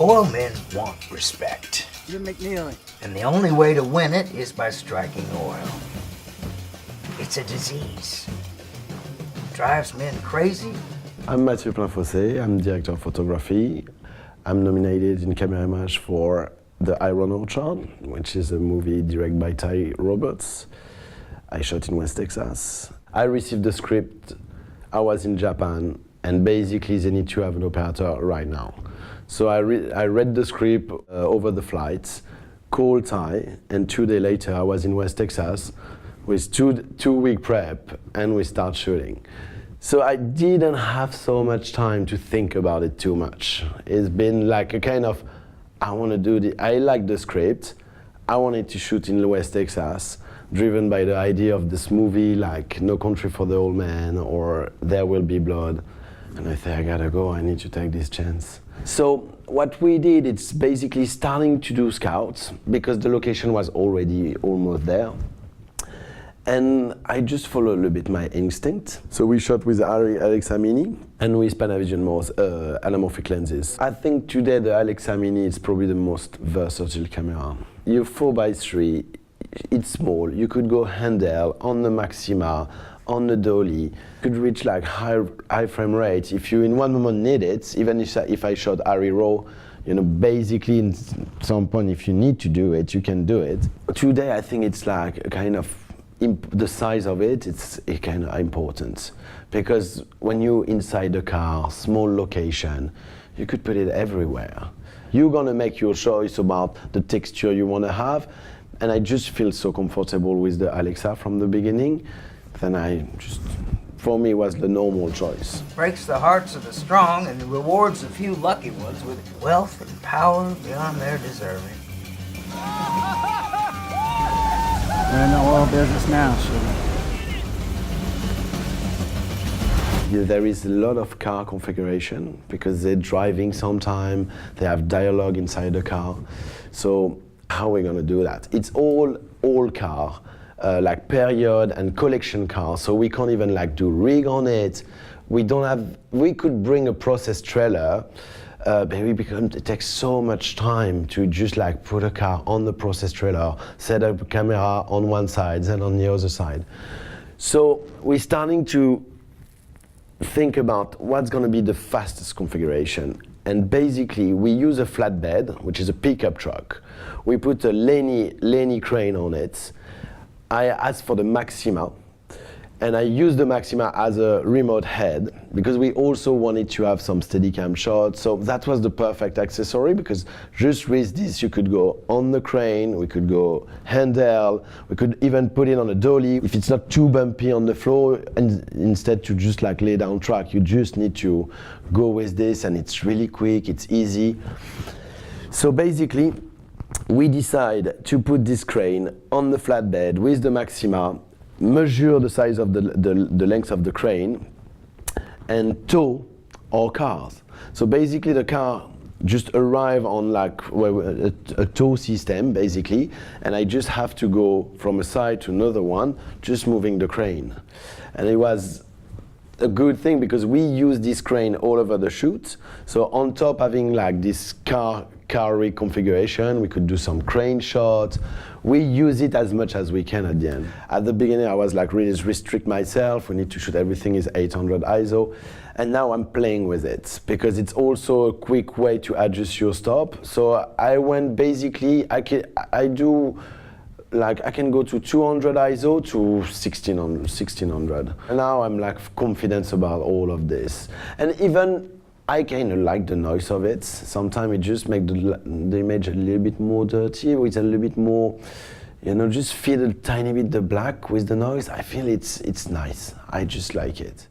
Oil men want respect. Jim McNeely. And the only way to win it is by striking oil. It's a disease. Drives men crazy. I'm Mathieu Plainfossé, I'm director of photography. I'm nominated in Camerimage for the Iron Orchard, which is a movie directed by Ty Roberts. I shot in West Texas. I received the script, I was in Japan, and basically they need to have an operator right now. So I read the script over the flights, called Ty, and 2 days later I was in West Texas with two-week prep, and we start shooting. So I didn't have so much time to think about it too much. It's been like a kind of, I like the script, I wanted to shoot in West Texas, driven by the idea of this movie like No Country for the Old Man or There Will Be Blood. And I thought, I gotta go, I need to take this chance. So what we did, it's basically starting to do scouts because the location was already almost there. And I just followed a little bit my instinct. So we shot with ARRI Alexa Mini and with Panavision anamorphic lenses. I think today the Alexa Mini is probably the most versatile camera. You're 4x3, it's small, you could go handheld on the Maxima, on the dolly, you could reach like high frame rate if you in one moment need it, even if I shot ARRI RAW, you know, basically in some point if you need to do it, you can do it. Today I think it's like a kind of, the size of it's kind of important because when you're inside the car, small location, you could put it everywhere. You're gonna make your choice about the texture you wanna have, and I just feel so comfortable with the Alexa from the beginning, then for me, was the normal choice. Breaks the hearts of the strong and rewards a few lucky ones with wealth and power beyond their deserving. We're in the oil business now, so. Yeah, there is a lot of car configuration because they're driving sometime, they have dialogue inside the car. So how are we gonna do that? It's all car, like period and collection car, so we can't even like do rig on it. We could bring a process trailer, but it takes so much time to just like put a car on the process trailer, set up a camera on one side and on the other side. So we're starting to think about what's going to be the fastest configuration. And basically we use a flatbed, which is a pickup truck. We put a Lenny crane on it. I asked for the Maxima, and I used the Maxima as a remote head because we also wanted to have some Steadicam shots. So that was the perfect accessory because just with this you could go on the crane, we could go handheld, we could even put it on a dolly. If it's not too bumpy on the floor, and instead to just like lay down track, you just need to go with this and it's really quick, it's easy. So basically, we decide to put this crane on the flatbed with the Maxima, measure the size of the length of the crane, and tow our cars. So basically the car just arrive on like a tow system basically, and I just have to go from a side to another one, just moving the crane. And it was a good thing because we use this crane all over the shoot. So on top having like this car rig configuration, we could do some crane shots. We use it as much as we can at the end. At the beginning I was like really restrict myself, we need to shoot everything is 800 ISO, and now I'm playing with it because it's also a quick way to adjust your stop. So I went basically, I can go to 200 ISO to 1600. And now I'm like confident about all of this. And even I kind of like the noise of it. Sometimes it just makes the image a little bit more dirty, with a little bit more, you know, just feel a tiny bit the black with the noise. I feel it's nice. I just like it.